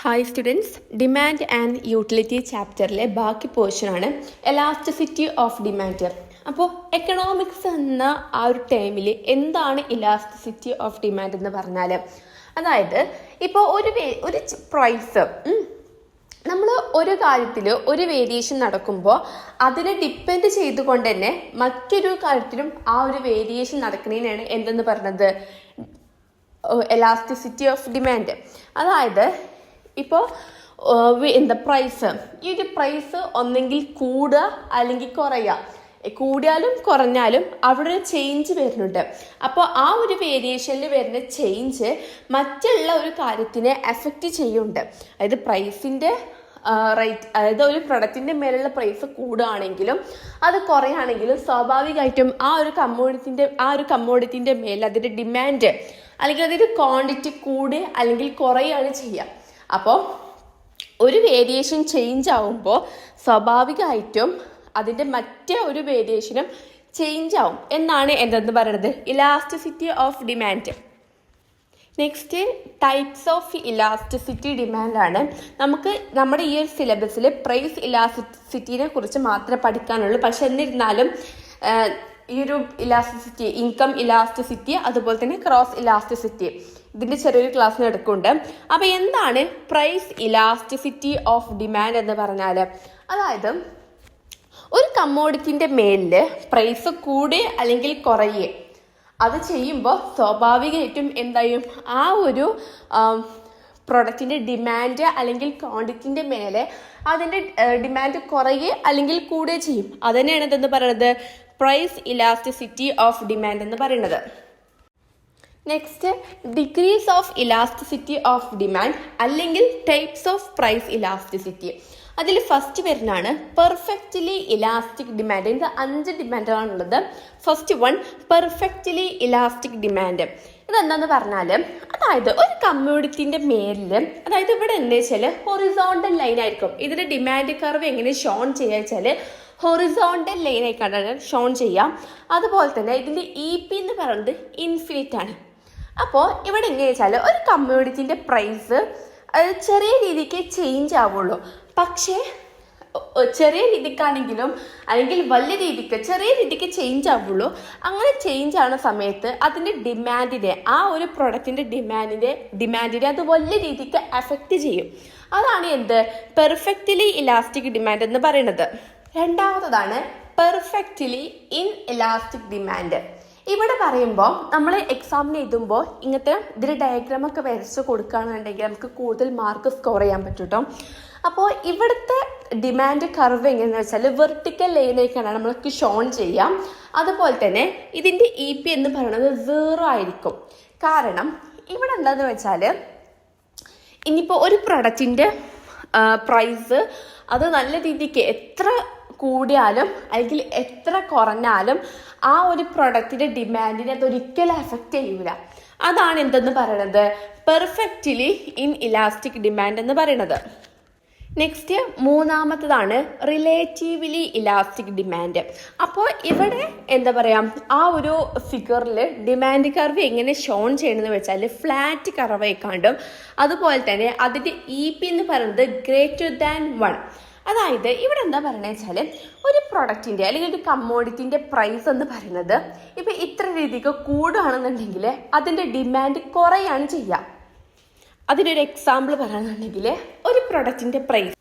Hi students, demand and utility ചാപ്റ്ററിലെ ബാക്കി പോർഷനാണ് എലാസ്റ്റിസിറ്റി ഓഫ് ഡിമാൻഡ്. അപ്പോൾ എക്കണോമിക്സ് എന്ന ആ ഒരു ടൈമിൽ എന്താണ് ഇലാസ്റ്റിസിറ്റി ഓഫ് ഡിമാൻഡ് എന്ന് പറഞ്ഞാൽ, അതായത് ഇപ്പോൾ ഒരു പ്രൈസ് നമ്മൾ ഒരു കാര്യത്തിൽ ഒരു വേരിയേഷൻ നടക്കുമ്പോൾ അതിനെ ഡിപ്പെൻഡ് ചെയ്തുകൊണ്ട് തന്നെ മറ്റൊരു കാര്യത്തിലും ആ ഒരു വേരിയേഷൻ നടക്കുന്നതിനാണ് എന്തെന്ന് പറയുന്നത് എലാസ്റ്റിസിറ്റി ഓഫ് ഡിമാൻഡ്. അതായത് ഇപ്പോൾ പ്രൈസ്, ഈ ഒരു പ്രൈസ് ഒന്നെങ്കിൽ കൂടുക അല്ലെങ്കിൽ കുറയുക, കൂടിയാലും കുറഞ്ഞാലും അവിടെ ഒരു ചേഞ്ച് വരുന്നുണ്ട്. അപ്പോൾ ആ ഒരു വേരിയേഷനിൽ വരുന്ന ചേഞ്ച് മറ്റുള്ള ഒരു കാര്യത്തിനെ എഫക്റ്റ് ചെയ്യുന്നുണ്ട്. അതായത് പ്രൈസിൻ്റെ റേറ്റ്, അതായത് ഒരു പ്രൊഡക്റ്റിൻ്റെ മേലുള്ള പ്രൈസ് കൂടുകയാണെങ്കിലും അത് കുറയുകയാണെങ്കിലും സ്വാഭാവികമായിട്ടും ആ ഒരു കമ്മോഡിറ്റിൻ്റെ മേൽ അതിൻ്റെ ഡിമാൻഡ് അല്ലെങ്കിൽ അതിൻ്റെ ക്വാണ്ടിറ്റി കൂടുക അല്ലെങ്കിൽ കുറയുകയാണ് ചെയ്യുക. അപ്പോൾ ഒരു വേരിയേഷൻ ചേഞ്ച് ആവുമ്പോൾ സ്വാഭാവികമായിട്ടും അതിൻ്റെ മറ്റേ ഒരു വേരിയേഷനും ചേഞ്ച് ആവും എന്നാണ് എന്തെന്ന് പറയുന്നത് elasticity of demand. Next types of elasticity ഡിമാൻഡാണ്. നമുക്ക് നമ്മുടെ ഈ ഒരു സിലബസിൽ പ്രൈസ് ഇലാസ്റ്റിസിറ്റിനെ കുറിച്ച് മാത്രമേ പഠിക്കാനുള്ളൂ. പക്ഷെ എന്നിരുന്നാലും ഈ ഒരു ഇലാസ്റ്റിസിറ്റി, ഇൻകം ഇലാസ്റ്റിസിറ്റി, അതുപോലെ തന്നെ ക്രോസ് ഇലാസ്റ്റിസിറ്റി, ഇതിൻ്റെ ചെറിയൊരു ക്ലാസ്സിന് എടുക്കുന്നുണ്ട്. അപ്പോൾ എന്താണ് പ്രൈസ് ഇലാസ്റ്റിസിറ്റി ഓഫ് ഡിമാൻഡ് എന്ന് പറഞ്ഞാൽ, അതായത് ഒരു കമ്മോഡിറ്റിൻ്റെ മേലിൽ പ്രൈസ് കൂടുക അല്ലെങ്കിൽ കുറയുക അത് ചെയ്യുമ്പോൾ സ്വാഭാവികമായിട്ടും എന്തായും ആ ഒരു പ്രൊഡക്റ്റിൻ്റെ ഡിമാൻഡ് അല്ലെങ്കിൽ ക്വാണ്ടിറ്റിൻ്റെ മേലെ അതിൻ്റെ ഡിമാൻഡ് കുറയുക അല്ലെങ്കിൽ കൂടുകയും ചെയ്യും. അത് തന്നെയാണ് എന്തെന്ന് പറയുന്നത് പ്രൈസ് ഇലാസ്റ്റിസിറ്റി ഓഫ് ഡിമാൻഡ് എന്ന് പറയുന്നത്. Next degrees of elasticity of demand അല്ലെങ്കിൽ ടൈപ്സ് ഓഫ് പ്രൈസ് ഇലാസ്റ്റിസിറ്റി. അതിൽ ഫസ്റ്റ് വരുന്നതാണ് പെർഫെക്റ്റ്ലി ഇലാസ്റ്റിക് ഡിമാൻഡ്. ഇത് 5 ഡിമാൻഡാണുള്ളത്. First one perfectly elastic demand. ഇതെന്താന്ന് പറഞ്ഞാൽ, അതായത് ഒരു കമ്മ്യൂണിറ്റിൻ്റെ മേലിൽ, അതായത് ഇവിടെ എന്താ വെച്ചാൽ ഹൊറിസോണ്ടൽ ലൈൻ ആയിരിക്കും. ഇതിൻ്റെ ഡിമാൻഡ് കർവ് എങ്ങനെ ഷോൺ ചെയ്യുക വെച്ചാൽ ഹൊറിസോണ്ടൽ ലൈൻ ആയിക്കാണ്ടാണ് ഷോൺ ചെയ്യാം. അതുപോലെ തന്നെ ഇതിൻ്റെ EP എന്ന് പറയുന്നത് ഇൻഫിനിറ്റ് ആണ്. അപ്പോൾ ഇവിടെ എങ്ങനെ വെച്ചാൽ ഒരു കമ്മ്യൂണിറ്റിൻ്റെ പ്രൈസ് അത് ചെറിയ രീതിക്ക് ചേഞ്ച് ആവുള്ളൂ. പക്ഷേ ചെറിയ രീതിക്കാണെങ്കിലും അല്ലെങ്കിൽ വലിയ രീതിക്ക് ചെറിയ രീതിക്ക് ചേഞ്ച് ആവുള്ളൂ. അങ്ങനെ ചേഞ്ച് ആവുന്ന സമയത്ത് അതിൻ്റെ ഡിമാൻഡിനെ, ആ ഒരു പ്രൊഡക്റ്റിൻ്റെ ഡിമാൻഡിനെ അത് വലിയ രീതിക്ക് എഫക്റ്റ് ചെയ്യും. അതാണ് എന്ത് പെർഫെക്റ്റ്ലി ഇലാസ്റ്റിക് ഡിമാൻഡ് എന്ന് പറയുന്നത്. രണ്ടാമത്തതാണ് പെർഫെക്റ്റ്ലി ഇൻ ഇലാസ്റ്റിക് ഡിമാൻഡ്. ഇവിടെ പറയുമ്പോൾ നമ്മൾ എക്സാമിന് എഴുതുമ്പോൾ ഇങ്ങനത്തെ ഇതിൽ ഡയഗ്രാമൊക്കെ വരച്ച് കൊടുക്കുകയാണെന്നുണ്ടെങ്കിൽ നമുക്ക് കൂടുതൽ മാർക്ക് സ്കോർ ചെയ്യാൻ പറ്റും കേട്ടോ. അപ്പോൾ ഇവിടുത്തെ ഡിമാൻഡ് കർവ് എങ്ങനെയാണെന്ന് വെച്ചാൽ വെർട്ടിക്കൽ ലൈനിലേക്കാണ് നമ്മൾക്ക് ഷോൺ ചെയ്യാം. അതുപോലെ തന്നെ ഇതിൻ്റെ EP എന്ന് പറയുന്നത് 0 ആയിരിക്കും. കാരണം ഇവിടെ എന്താണെന്ന് വെച്ചാൽ ഇനിയിപ്പോൾ ഒരു പ്രൊഡക്റ്റിൻ്റെ പ്രൈസ് അത് നല്ല രീതിക്ക് എത്ര കൂടിയാലും അല്ലെങ്കിൽ എത്ര കുറഞ്ഞാലും ആ ഒരു പ്രൊഡക്റ്റിൻ്റെ ഡിമാൻഡിനെ അതൊരിക്കലും എഫക്റ്റ് ചെയ്യൂല. അതാണ് എന്തെന്ന് പറയുന്നത് പെർഫെക്റ്റ്ലി ഇൻ ഇലാസ്റ്റിക് ഡിമാൻഡ് എന്ന് പറയുന്നത്. നെക്സ്റ്റ് മൂന്നാമത്തതാണ് റിലേറ്റീവ്ലി ഇലാസ്റ്റിക് ഡിമാൻഡ്. അപ്പോൾ ഇവിടെ എന്താ പറയുക, ആ ഒരു ഫിഗറിൽ ഡിമാൻഡ് കർവ് എങ്ങനെ ഷോൺ ചെയ്യണമെന്ന് വെച്ചാൽ ഫ്ലാറ്റ് കർവായിക്കാണ്ടും അതുപോലെ തന്നെ അതിൻ്റെ EP എന്ന് പറയുന്നത് ഗ്രേറ്റർ ദാൻ 1. അതായത് ഇവിടെ എന്താ പറയുന്നത് വെച്ചാൽ ഒരു പ്രൊഡക്റ്റിൻ്റെ അല്ലെങ്കിൽ ഒരു കമ്മോഡിറ്റിൻ്റെ പ്രൈസ് എന്ന് പറയുന്നത് ഇപ്പം ഇത്ര രീതിക്ക് കൂടുകയാണെന്നുണ്ടെങ്കിൽ അതിൻ്റെ ഡിമാൻഡ് കുറയാണ് ചെയ്യുക. അതിനൊരു എക്സാമ്പിൾ പറയുകയാണെന്നുണ്ടെങ്കിൽ ഒരു പ്രൊഡക്റ്റിൻ്റെ പ്രൈസ്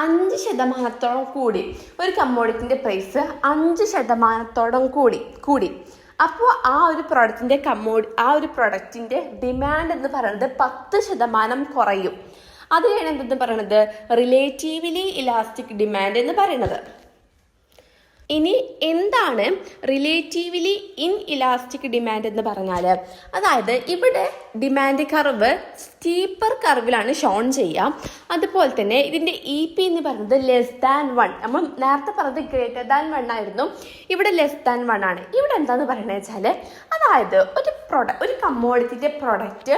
5% കൂടി, ഒരു കമ്മോഡിറ്റിൻ്റെ പ്രൈസ് 5% കൂടി അപ്പോൾ ആ ഒരു പ്രൊഡക്റ്റിൻ്റെ ഡിമാൻഡ് എന്ന് പറയുന്നത് 10% കുറയും. അതിനാണ് എന്തെന്ന് പറയുന്നത് റിലേറ്റീവ്ലി ഇലാസ്റ്റിക് ഡിമാൻഡ് എന്ന് പറയുന്നത്. ഇനി എന്താണ് റിലേറ്റീവ്ലി ഇൻ ഇലാസ്റ്റിക് ഡിമാൻഡ് എന്ന് പറഞ്ഞാൽ, അതായത് ഇവിടെ ഡിമാൻഡ് കർവ് സ്റ്റീപ്പർ കർവിലാണ് ഷോൺ ചെയ്യുക. അതുപോലെ തന്നെ ഇതിൻ്റെ EP എന്ന് പറയുന്നത് ലെസ് ദാൻ 1. നമ്മൾ നേരത്തെ പറഞ്ഞത് ഗ്രേറ്റർ ദാൻ 1 ആയിരുന്നു, ഇവിടെ ലെസ് ദാൻ 1 ആണ്. ഇവിടെ എന്താണെന്ന് പറയുന്നത് വെച്ചാൽ, അതായത് ഒരു കമ്മോഡിറ്റിൻ്റെ പ്രൊഡക്റ്റ്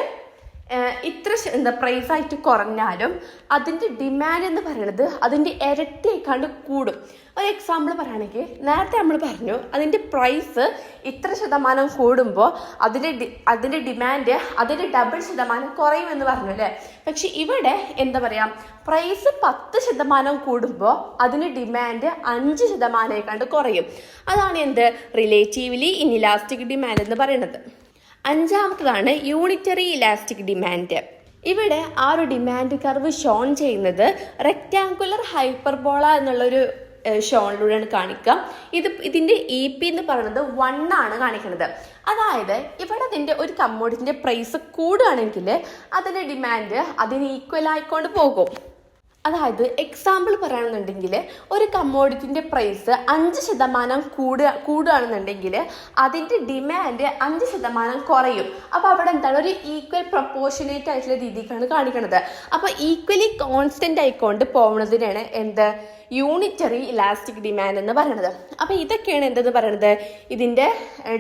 ഇത്ര പ്രൈസ് ആയിട്ട് കുറഞ്ഞാലും അതിൻ്റെ ഡിമാൻഡ് എന്ന് പറയുന്നത് അതിൻ്റെ ഇരട്ടിയേക്കാണ്ട് കൂടും. ഒരു എക്സാമ്പിൾ പറയുകയാണെങ്കിൽ നേരത്തെ നമ്മൾ പറഞ്ഞു അതിൻ്റെ പ്രൈസ് ഇത്ര ശതമാനം കൂടുമ്പോൾ അതിൻ്റെ ഡിമാൻഡ് അതിൻ്റെ ഡബിൾ ശതമാനം കുറയുമെന്ന് പറഞ്ഞു അല്ലേ. പക്ഷെ ഇവിടെ എന്താ പറയുക, പ്രൈസ് 10% കൂടുമ്പോൾ അതിന് ഡിമാൻഡ് 5% കുറയും. അതാണ് എന്ത് റിലേറ്റീവ്ലി ഇൻഇലാസ്റ്റിക് ഡിമാൻഡ് എന്ന് പറയുന്നത്. അഞ്ചാമത്തതാണ് യൂണിറ്ററി ഇലാസ്റ്റിക് ഡിമാൻഡ്. ഇവിടെ ആ ഒരു ഡിമാൻഡ് കർവ് ഷോൺ ചെയ്യുന്നത് റെക്റ്റാങ്കുലർ ഹൈപ്പർബോള എന്നുള്ളൊരു ഷോണിലൂടെയാണ് കാണിക്കുക. ഇതിൻ്റെ EP എന്ന് പറയുന്നത് 1 ആണ് കാണിക്കുന്നത്. അതായത് ഇവിടെ അതിൻ്റെ ഒരു കമ്മോഡിറ്റിൻ്റെ പ്രൈസ് കൂടുകയാണെങ്കിൽ അതിൻ്റെ ഡിമാൻഡ് അതിന് ഈക്വൽ ആയിക്കൊണ്ട് പോകും. അതായത് എക്സാമ്പിൾ പറയുകയാണെന്നുണ്ടെങ്കിൽ ഒരു കമ്മോഡിറ്റിൻ്റെ പ്രൈസ് 5% കൂടുകയാണെന്നുണ്ടെങ്കിൽ അതിൻ്റെ ഡിമാൻഡ് 5% കുറയും. അപ്പോൾ അവിടെ എന്താണ് ഒരു ഈക്വൽ പ്രൊപ്പോർഷനേറ്റ് ആയിട്ടുള്ള രീതിക്കാണ് കാണിക്കുന്നത്. അപ്പോൾ ഈക്വലി കോൺസ്റ്റൻ്റ് ആയിക്കൊണ്ട് പോകുന്നതിനാണ് എന്ത് യൂണിറ്ററി ഇലാസ്റ്റിക് ഡിമാൻഡ് എന്ന് പറയുന്നത്. അപ്പോൾ ഇതൊക്കെയാണ് എന്തെന്ന് പറയുന്നത് ഇതിൻ്റെ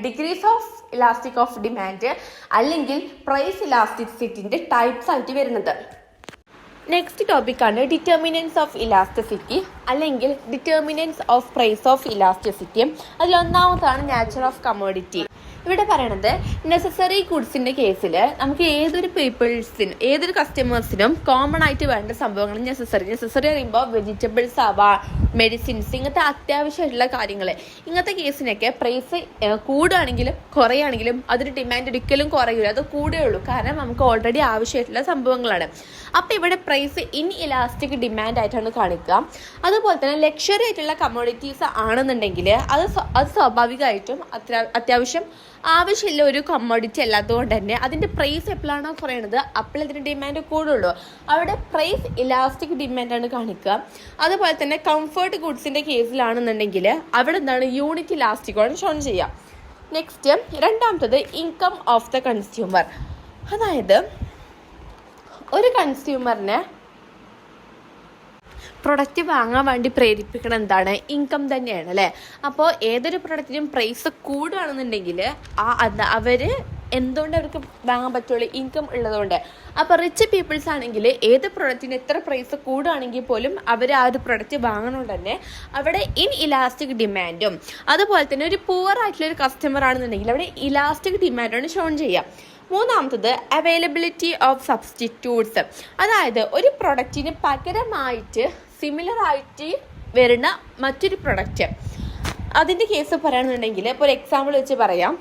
degrees of elastic of demand അല്ലെങ്കിൽ പ്രൈസ് ഇലാസ്റ്റിസിറ്റിൻ്റെ ടൈപ്സ് ആയിട്ട് വരുന്നത്. നെക്സ്റ്റ് ടോപ്പിക്കാണ് ഡിറ്റർമിനൻസ് ഓഫ് ഇലാസ്റ്റിസിറ്റി അല്ലെങ്കിൽ determinants of price of elasticity. അതിലൊന്നാമതാണ് നേച്ചർ ഓഫ് കമ്മോഡിറ്റി. ഇവിടെ പറയണത് നെസസറി ഗുഡ്സിൻ്റെ കേസിൽ നമുക്ക് ഏതൊരു കസ്റ്റമേഴ്സിനും കോമൺ ആയിട്ട് വേണ്ട സംഭവങ്ങൾ നെസസറി പറയുമ്പോൾ വെജിറ്റബിൾസ് ആവാം, മെഡിസിൻസ്, ഇങ്ങനത്തെ അത്യാവശ്യമായിട്ടുള്ള കാര്യങ്ങൾ. ഇങ്ങനത്തെ കേസിനൊക്കെ പ്രൈസ് കൂടുകയാണെങ്കിലും കുറയുകയാണെങ്കിലും അതിന് ഡിമാൻഡ് ഒരിക്കലും കുറയില്ല, അത് കൂടുകയുള്ളൂ. കാരണം നമുക്ക് ഓൾറെഡി ആവശ്യമായിട്ടുള്ള സംഭവങ്ങളാണ്. അപ്പോൾ ഇവിടെ പ്രൈസ് ഇൻ ഇലാസ്റ്റിക് ഡിമാൻഡ് ആയിട്ടാണ് കാണിക്കുക. അതുപോലെ തന്നെ ലക്ഷറി ആയിട്ടുള്ള കമ്മോഡിറ്റീസ് ആണെന്നുണ്ടെങ്കിൽ അത് സ്വാഭാവികമായിട്ടും അത്യാവശ്യം ആവശ്യമില്ല ഒരു കമ്മോഡിറ്റി അല്ലാത്തതുകൊണ്ട് തന്നെ അതിൻ്റെ പ്രൈസ് എപ്പോഴാണോ കുറയണത് അപ്പോൾ ഇതിൻ്റെ ഡിമാൻഡ് കൂടുള്ളൂ. അവിടെ പ്രൈസ് ഇലാസ്റ്റിക് ഡിമാൻഡാണ് കാണിക്കുക. അതുപോലെ തന്നെ കംഫർട്ട് ഗുഡ്സിൻ്റെ കേസിലാണെന്നുണ്ടെങ്കിൽ അവിടെ എന്താണ് യൂണിറ്റ് ഇലാസ്റ്റിക്കോടെ ഷോൺ ചെയ്യുക. നെക്സ്റ്റ് രണ്ടാമത്തത് ഇൻകം ഓഫ് ദ കൺസ്യൂമർ. അതായത് ഒരു കൺസ്യൂമറിനെ പ്രൊഡക്റ്റ് വാങ്ങാൻ വേണ്ടി പ്രേരിപ്പിക്കണം എന്താണ് ഇൻകം തന്നെയാണ് അല്ലേ. അപ്പോൾ ഏതൊരു പ്രൊഡക്റ്റിനും പ്രൈസ് കൂടുകയാണെന്നുണ്ടെങ്കിൽ അവർ എന്തുകൊണ്ട് അവർക്ക് വാങ്ങാൻ പറ്റുള്ളൂ, ഇൻകം ഉള്ളതുകൊണ്ട്. അപ്പോൾ റിച്ച് പീപ്പിൾസ് ആണെങ്കിൽ ഏത് പ്രൊഡക്റ്റിന് എത്ര പ്രൈസ് കൂടുകയാണെങ്കിൽ പോലും അവർ ആ ഒരു പ്രൊഡക്റ്റ് വാങ്ങണോണ്ട് തന്നെ അവിടെ ഇൻ ഇലാസ്റ്റിക് ഡിമാൻഡും. അതുപോലെ തന്നെ ഒരു പുവർ ആയിട്ടുള്ള ഒരു കസ്റ്റമർ ആണെന്നുണ്ടെങ്കിൽ അവിടെ ഇലാസ്റ്റിക് ഡിമാൻഡാണ് ഷോൺ ചെയ്യുക. മൂന്നാമത്തത് അവൈലബിലിറ്റി ഓഫ് സബ്സ്റ്റിറ്റ്യൂട്ട്സ്. അതായത് ഒരു പ്രൊഡക്റ്റിന് പകരമായിട്ട് സിമിലർ ആയിട്ട് വരുന്ന മറ്റൊരു പ്രൊഡക്റ്റ്. അതിൻ്റെ കേസ് പറയുകയാണെന്നുണ്ടെങ്കിൽ ഇപ്പോൾ ഒരു എക്സാമ്പിൾ വെച്ച് പറയാം.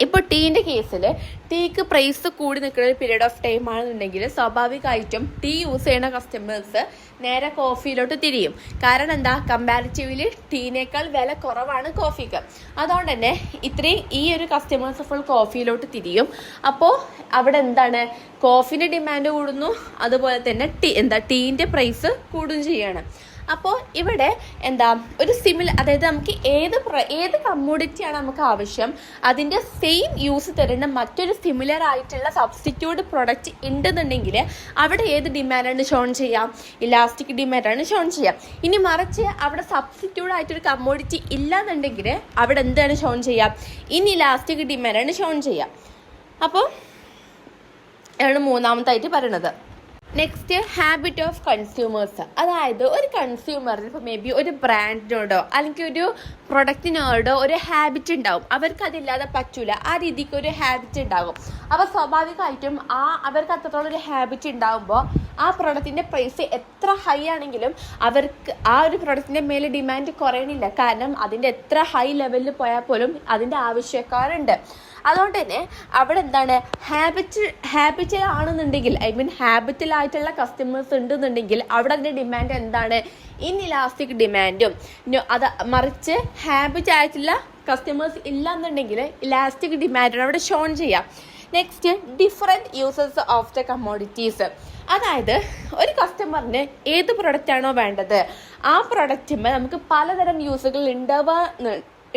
ഇപ്പോൾ ടീൻ്റെ കേസിൽ ടീക്ക് പ്രൈസ് കൂടി നിൽക്കുന്ന ഒരു പീരീഡ് ഓഫ് ടൈം ആണെന്നുണ്ടെങ്കിൽ സ്വാഭാവികമായിട്ടും ടീ യൂസ് ചെയ്യുന്ന കസ്റ്റമേഴ്സ് നേരെ കോഫിയിലോട്ട് തിരിയും. കാരണം എന്താ, കമ്പാരിറ്റീവ്ലി ടീനേക്കാൾ വില കുറവാണ് കോഫിക്ക്. അതുകൊണ്ട് തന്നെ ഈ ഒരു കസ്റ്റമേഴ്സ് ഫുൾ കോഫിയിലോട്ട് തിരിയും. അപ്പോൾ അവിടെ എന്താണ് കോഫിൻ്റെ ഡിമാൻഡ് കൂടുന്നു, അതുപോലെ തന്നെ ടീൻ്റെ പ്രൈസ് കൂടുകയും ചെയ്യാണ്. അപ്പോൾ ഇവിടെ ഒരു അതായത് നമുക്ക് ഏത് കമ്മോഡിറ്റിയാണ് നമുക്ക് ആവശ്യം അതിൻ്റെ സെയിം യൂസ് തരുന്ന മറ്റൊരു സിമിലർ ആയിട്ടുള്ള സബ്സ്റ്റിറ്റ്യൂട്ട് പ്രൊഡക്റ്റ് ഉണ്ടെന്നുണ്ടെങ്കിൽ അവിടെ ഏത് ഡിമാൻഡാണ് ഷോൺ ചെയ്യാം, ഇലാസ്റ്റിക് ഡിമാൻഡാണ് ഷോൺ ചെയ്യാം. ഇനി മറിച്ച് അവിടെ സബ്സ്റ്റിറ്റ്യൂട്ട് ആയിട്ടൊരു കമ്മോഡിറ്റി ഇല്ലാന്നുണ്ടെങ്കിൽ അവിടെ എന്താണ് ഷോൺ ചെയ്യാം, ഇൻ ഇലാസ്റ്റിക് ഡിമാൻഡാണ് ഷോൺ ചെയ്യാം. അപ്പോൾ ആണ് മൂന്നാമത്തായിട്ട് പറയുന്നത്. Next habit of consumers. അതായത് ഒരു കൺസ്യൂമറിന് ഇപ്പോൾ മേ ബി ഒരു ബ്രാൻഡിനോടോ അല്ലെങ്കിൽ ഒരു പ്രൊഡക്റ്റിനോടോ ഒരു ഹാബിറ്റ് ഉണ്ടാവും, അവർക്ക് അതില്ലാതെ പറ്റൂല, ആ രീതിക്ക് ഒരു ഹാബിറ്റ് ഉണ്ടാകും. അപ്പോൾ സ്വാഭാവികമായിട്ടും അവർക്ക് അത്രത്തോളം ഒരു ഹാബിറ്റ് ഉണ്ടാകുമ്പോൾ ആ പ്രൊഡക്റ്റിൻ്റെ പ്രൈസ് എത്ര ഹൈ ആണെങ്കിലും അവർക്ക് ആ ഒരു പ്രൊഡക്റ്റിൻ്റെ മേലെ ഡിമാൻഡ് കുറയണില്ല. കാരണം അതിൻ്റെ എത്ര ഹൈ ലെവലിൽ പോയാൽ പോലും അതിൻ്റെ ആവശ്യക്കാരുണ്ട്. അതുകൊണ്ട് തന്നെ അവിടെ എന്താണ് ഹാബിറ്റിലാണെന്നുണ്ടെങ്കിൽ ഹാബിറ്റിലായിട്ടുള്ള കസ്റ്റമേഴ്സ് ഉണ്ടെന്നുണ്ടെങ്കിൽ അവിടെ അതിൻ്റെ ഡിമാൻഡ് എന്താണ്, ഇൻ ഇലാസ്റ്റിക് ഡിമാൻഡും. അത് മറിച്ച് ഹാബിറ്റ് ആയിട്ടുള്ള കസ്റ്റമേഴ്സ് ഇല്ല എന്നുണ്ടെങ്കിൽ ഇലാസ്റ്റിക് ഡിമാൻഡാണ് അവിടെ ഷോൺ ചെയ്യാം. Next different uses of the commodities. അതായത് ഒരു കസ്റ്റമറിന് ഏത് പ്രൊഡക്റ്റാണോ വേണ്ടത് ആ പ്രൊഡക്റ്റുമ്പോൾ നമുക്ക് പലതരം യൂസുകൾ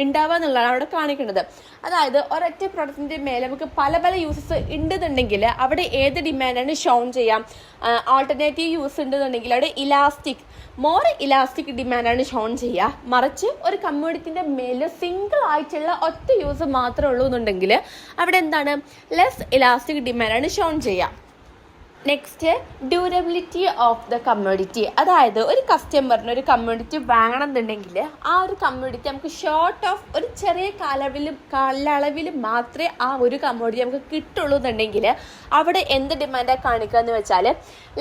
ഉണ്ടാവുക എന്നുള്ളതാണ് അവിടെ കാണിക്കുന്നത്. അതായത് ഒരൊറ്റ പ്രൊഡക്റ്റിൻ്റെ മേലെ നമുക്ക് പല പല യൂസസ് ഉണ്ടെന്നുണ്ടെങ്കിൽ അവിടെ ഏത് ഡിമാൻഡാണ് ഷോൺ ചെയ്യാം. ആൾട്ടർനേറ്റീവ് യൂസ് ഉണ്ടെന്നുണ്ടെങ്കിൽ അവിടെ മോർ ഇലാസ്റ്റിക് ഡിമാൻഡാണ് ഷോൺ ചെയ്യുക. മറിച്ച് ഒരു കമ്മ്യൂണിറ്റിൻ്റെ മേലെ സിംഗിൾ ആയിട്ടുള്ള ഒറ്റ യൂസ് മാത്രമേ ഉള്ളൂ എന്നുണ്ടെങ്കിൽ അവിടെ എന്താണ് ലെസ് ഇലാസ്റ്റിക് ഡിമാൻഡാണ് ഷോൺ ചെയ്യുക. Next durability of the community. അതായത് ഒരു കസ്റ്റമറിന് ഒരു കമ്മ്യൂണിറ്റി വാങ്ങണമെന്നുണ്ടെങ്കിൽ ആ ഒരു കമ്മ്യൂണിറ്റി നമുക്ക് ഷോർട്ട് ഓഫ് ഒരു ചെറിയ കാലയളവിൽ മാത്രമേ ആ ഒരു കമ്മ്യൂണിറ്റി നമുക്ക് കിട്ടുള്ളൂ എന്നുണ്ടെങ്കിൽ അവിടെ എന്ത് ഡിമാൻഡാണ് കാണിക്കുക എന്ന് വെച്ചാൽ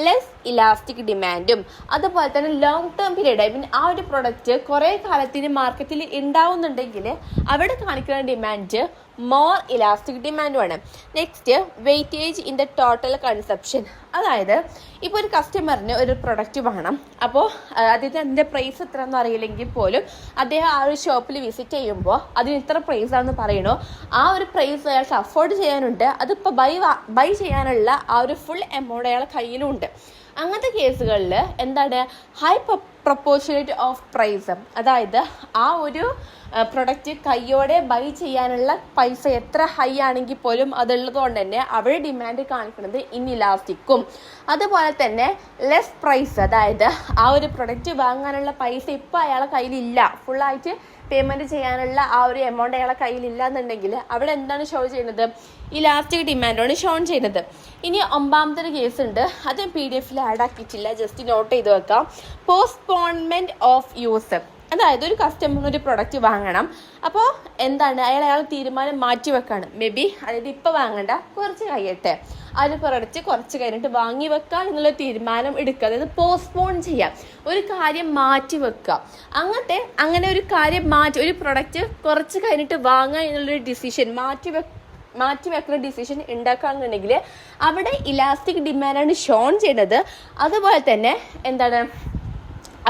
ലെസ് ഇലാസ്റ്റിക് ഡിമാൻഡും അതുപോലെ തന്നെ ലോങ് ടേം പീരീഡ് ആ ഒരു പ്രൊഡക്റ്റ് കുറേ കാലത്തിന് മാർക്കറ്റിൽ ഉണ്ടാവുന്നുണ്ടെങ്കിൽ അവിടെ കാണിക്കുന്ന ഡിമാൻഡ് മോർ ഇലാസ്റ്റിക് ഡിമാൻഡുമാണ്. Next weightage in the total consumption. അതായത് ഇപ്പോൾ ഒരു കസ്റ്റമറിന് ഒരു പ്രൊഡക്റ്റ് വേണം. അപ്പോൾ അതിൻ്റെ പ്രൈസ് എത്ര എന്ന് അറിയില്ലെങ്കിൽ പോലും അദ്ദേഹം ആ ഒരു ഷോപ്പിൽ വിസിറ്റ് ചെയ്യുമ്പോൾ അതിന് ഇത്ര പ്രൈസാണെന്ന് പറയണോ ആ ഒരു പ്രൈസ് അയാൾക്ക് അഫോർഡ് ചെയ്യാനുണ്ട്. അതിപ്പോൾ ബൈ ചെയ്യാനുള്ള ആ ഒരു ഫുൾ എമൗണ്ട് അയാളുടെ കയ്യിലും ഉണ്ട്. അങ്ങനത്തെ കേസുകളിൽ എന്താണ് ഹൈ പ്രൊപ്പോർഷനേറ്റ് ഓഫ് പ്രൈസ്. അതായത് ആ ഒരു പ്രൊഡക്റ്റ് കയ്യോടെ ബൈ ചെയ്യാനുള്ള പൈസ എത്ര ഹൈ ആണെങ്കിൽ പോലും അതുള്ളത് കൊണ്ട് തന്നെ അവിടെ ഡിമാൻഡ് കാണിക്കുന്നത് ഇൻഇലാസ്റ്റിക്കും. അതുപോലെ തന്നെ ലെസ് പ്രൈസ്. അതായത് ആ ഒരു പ്രൊഡക്റ്റ് വാങ്ങാനുള്ള പൈസ ഇപ്പോൾ അയാളെ കയ്യിലില്ല, ഫുള്ളായിട്ട് പേയ്മെൻറ്റ് ചെയ്യാനുള്ള ആ ഒരു എമൗണ്ട് അയാളെ കയ്യിലില്ല എന്നുണ്ടെങ്കിൽ അവിടെ എന്താണ് ഷോ ചെയ്യുന്നത് ഇലാസ്റ്റിക് ഡിമാൻഡാണ് ഷോ ചെയ്യുന്നത്. ഇനി 9ാമത്തെ കേസ് ഉണ്ട്, അത് ഞാൻ PDF ആഡ് ആക്കിയിട്ടില്ല, ജസ്റ്റ് നോട്ട് ചെയ്ത് വെക്കാം. Postponement of use. അതായത് ഒരു കസ്റ്റമറിന് ഒരു പ്രൊഡക്റ്റ് വാങ്ങണം. അപ്പോൾ എന്താണ് അയാൾ തീരുമാനം മാറ്റി വെക്കാണ്. മേ ബി അതായത് ഇപ്പോൾ വാങ്ങണ്ട, കുറച്ച് കഴിയട്ടെ, ആ ഒരു പ്രൊഡക്റ്റ് കുറച്ച് കഴിഞ്ഞിട്ട് വാങ്ങി വെക്കുക എന്നുള്ള തീരുമാനം എടുക്കുക. അതായത് പോസ്റ്റ്പോൺ ചെയ്യാം, ഒരു കാര്യം മാറ്റി വെക്കുക. അങ്ങനെ ഒരു കാര്യം ഒരു പ്രൊഡക്റ്റ് കുറച്ച് കഴിഞ്ഞിട്ട് വാങ്ങുക എന്നുള്ളൊരു ഡിസിഷൻ മാറ്റി വെക്കുന്ന ഡിസിഷൻ ഉണ്ടാക്കുകയാണെന്നുണ്ടെങ്കിൽ അവിടെ ഇലാസ്റ്റിക് ഡിമാൻഡാണ് ഷോൺ ചെയ്യുന്നത്. അതുപോലെ തന്നെ എന്താണ്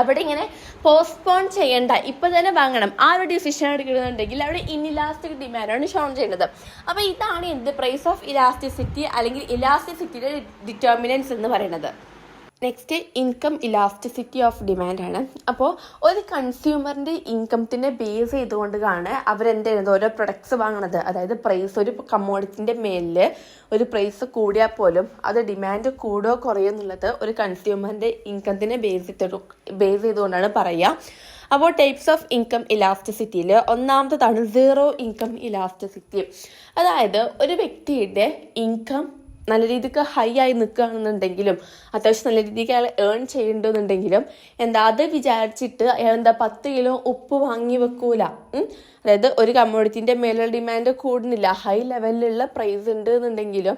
അവിടെ ഇങ്ങനെ പോസ്റ്റ്പോൺ ചെയ്യേണ്ട, ഇപ്പം തന്നെ വാങ്ങണം ആ ഒരു ഡിസിഷൻ എടുക്കുന്നുണ്ടെങ്കിൽ അവിടെ ഇൻഇലാസ്റ്റിക് ഡിമാൻഡാണ് ഷോൺ ചെയ്യുന്നത്. അപ്പോൾ ഇതാണ് എന്ത് പ്രൈസ് ഓഫ് ഇലാസ്റ്റിസിറ്റി അല്ലെങ്കിൽ ഇലാസ്റ്റിസിറ്റിയുടെ ഡിറ്റർമിനൻസ് എന്ന് പറയുന്നത്. നെക്സ്റ്റ് ഇൻകം ഇലാസ്റ്റിസിറ്റി ഓഫ് ഡിമാൻഡാണ്. അപ്പോൾ ഒരു കൺസ്യൂമറിൻ്റെ ഇൻകത്തിനെ ബേസ് ചെയ്തുകൊണ്ടാണ് അവരെന്ത് ചെയ്യുന്നത് ഓരോ പ്രൊഡക്ട്സ് വാങ്ങുന്നത്. അതായത് പ്രൈസ് ഒരു കമ്മോഡിറ്റിൻ്റെ മേലിൽ ഒരു പ്രൈസ് കൂടിയാൽ പോലും അത് ഡിമാൻഡ് കൂടുകയോ കുറയോ എന്നുള്ളത് ഒരു കൺസ്യൂമറിൻ്റെ ഇൻകത്തിനെ ബേസ് ചെയ്തുകൊണ്ടാണ് പറയുക. അപ്പോൾ ടൈപ്സ് ഓഫ് ഇൻകം ഇലാസ്റ്റിസിറ്റിയിൽ 1ാമത്തേതാണ് സീറോ ഇൻകം ഇലാസ്റ്റിസിറ്റി. അതായത് ഒരു വ്യക്തിയുടെ ഇൻകം നല്ല രീതിക്ക് ഹൈ ആയി നിൽക്കുകയാണെന്നുണ്ടെങ്കിലും അത്യാവശ്യം നല്ല രീതിക്ക് അയാൾ ഏൺ ചെയ്യേണ്ടതെന്നുണ്ടെങ്കിലും അത് വിചാരിച്ചിട്ട് അയാൾ 10 കിലോ ഉപ്പ് വാങ്ങി വെക്കൂല. അതായത് ഒരു കമ്മോഡിറ്റിൻ്റെ മേലുള്ള ഡിമാൻഡ് കൂടുന്നില്ല, ഹൈ ലെവലിലുള്ള പ്രൈസ് ഉണ്ട് എന്നുണ്ടെങ്കിലും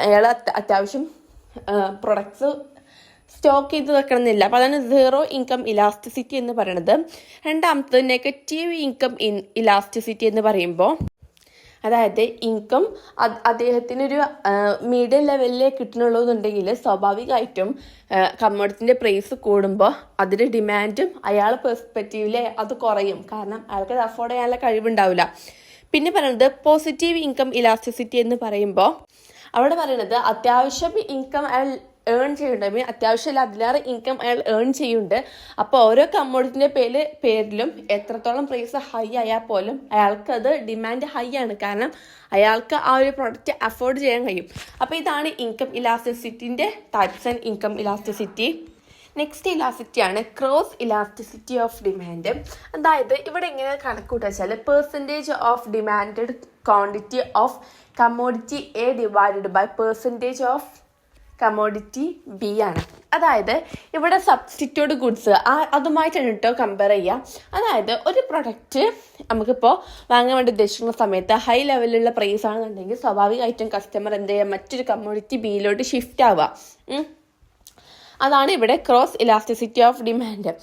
അയാൾ അത്യാവശ്യം പ്രൊഡക്ട്സ് സ്റ്റോക്ക് ചെയ്ത് വെക്കണമെന്നില്ല. അപ്പോൾ അതാണ് സീറോ ഇൻകം ഇലാസ്റ്റിസിറ്റി എന്ന് പറയുന്നത്. 2ാമത്തത് നെഗറ്റീവ് ഇൻകം ഇലാസ്റ്റിസിറ്റി എന്ന് പറയുമ്പോൾ അതായത് ഇൻകം അദ്ദേഹത്തിനൊരു മീഡിയം ലെവലിലേ കിട്ടണുള്ളൂ എന്നുണ്ടെങ്കിൽ സ്വാഭാവികമായിട്ടും കമ്മോഡിറ്റിൻ്റെ പ്രൈസ് കൂടുമ്പോൾ അതിൻ്റെ ഡിമാൻഡും അയാളുടെ പെർസ്പെക്റ്റീവിൽ അത് കുറയും. കാരണം അയാൾക്ക് അത് അഫോർഡ് ചെയ്യാനുള്ള കഴിവുണ്ടാവില്ല. പിന്നെ പറയുന്നത് പോസിറ്റീവ് ഇൻകം ഇലാസ്റ്റിസിറ്റി എന്ന് പറയുമ്പോൾ അവിടെ പറയുന്നത് അത്യാവശ്യം ഇൻകം അയാൾ ഏൺ ചെയ്യുന്നുണ്ട്, അത്യാവശ്യം അതിലേറെ ഇൻകം അയാൾ ഏൺ ചെയ്യുന്നുണ്ട്. അപ്പോൾ ഓരോ കമ്മോഡിറ്റിൻ്റെ പേരിലും എത്രത്തോളം പ്രൈസ് ഹൈ ആയാൽ പോലും അയാൾക്കത് ഡിമാൻഡ് ഹൈ ആണ്. കാരണം അയാൾക്ക് ആ ഒരു പ്രൊഡക്റ്റ് അഫോർഡ് ചെയ്യാൻ കഴിയും. അപ്പോൾ ഇതാണ് ഇൻകം ഇലാസ്റ്റിസിറ്റിൻ്റെ types and income elasticity. Next ഇലാസ്റ്റിസിറ്റിയാണ് ക്രോസ് ഇലാസ്റ്റിസിറ്റി ഓഫ് ഡിമാൻഡ്. അതായത് ഇവിടെ എങ്ങനെ കണക്കൂട്ടുക വെച്ചാൽ percentage of demanded quantity of commodity A divided by percentage of commodity B ആണ്. അതായത് ഇവിടെ സബ്സ്റ്റിറ്റ്യൂട്ട് ഗുഡ്സ് അതുമായിട്ടാണ് കേട്ടോ കമ്പയർ ചെയ്യുക. അതായത് ഒരു പ്രൊഡക്റ്റ് നമുക്കിപ്പോൾ വാങ്ങാൻ വേണ്ടി ഉദ്ദേശിക്കുന്ന സമയത്ത് ഹൈ ലെവലിലുള്ള പ്രൈസ് ആണെന്നുണ്ടെങ്കിൽ സ്വാഭാവികമായിട്ടും കസ്റ്റമർ എന്ത് ചെയ്യുക മറ്റൊരു കമ്മോഡിറ്റി ബിയിലോട്ട് ഷിഫ്റ്റ് ആവുക. അതാണ് ഇവിടെ ക്രോസ് ഇലാസ്റ്റിസിറ്റി ഓഫ് ഡിമാൻഡ്.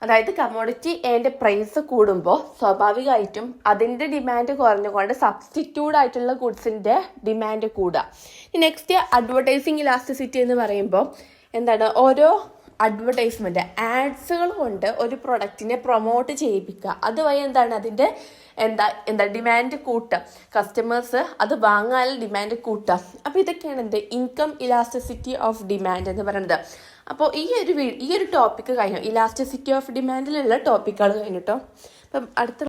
അതായത് കമ്മോഡിറ്റി എൻ്റെ പ്രൈസ് കൂടുമ്പോൾ സ്വാഭാവികമായിട്ടും അതിൻ്റെ ഡിമാൻഡ് കുറഞ്ഞുകൊണ്ട് സബ്സ്റ്റിറ്റ്യൂട്ട് ആയിട്ടുള്ള ഗുഡ്സിൻ്റെ ഡിമാൻഡ് കൂടുക. നെക്സ്റ്റ് അഡ്വർടൈസിങ് ഇലാസ്റ്റിസിറ്റി എന്ന് പറയുമ്പോൾ ഓരോ അഡ്വർടൈസ്മെൻറ്റ് ആഡ്സുകൾ കൊണ്ട് ഒരു പ്രൊഡക്റ്റിനെ പ്രൊമോട്ട് ചെയ്യിപ്പിക്കുക. അതുവഴി അതിൻ്റെ ഡിമാൻഡ് കൂട്ടുക, കസ്റ്റമേഴ്സ് അത് വാങ്ങാൻ ഡിമാൻഡ് കൂട്ടുക. അപ്പോൾ ഇതൊക്കെയാണ് ഇൻകം ഇലാസ്റ്റിസിറ്റി ഓഫ് ഡിമാൻഡ് എന്ന് പറയുന്നത്. അപ്പോൾ ഈ ഒരു ടോപ്പിക്ക് കഴിഞ്ഞു, ഇലാസ്റ്റിസിറ്റി ഓഫ് ഡിമാൻഡിലുള്ള ടോപ്പിക്കുകൾ കഴിഞ്ഞു കേട്ടോ. അപ്പം അടുത്ത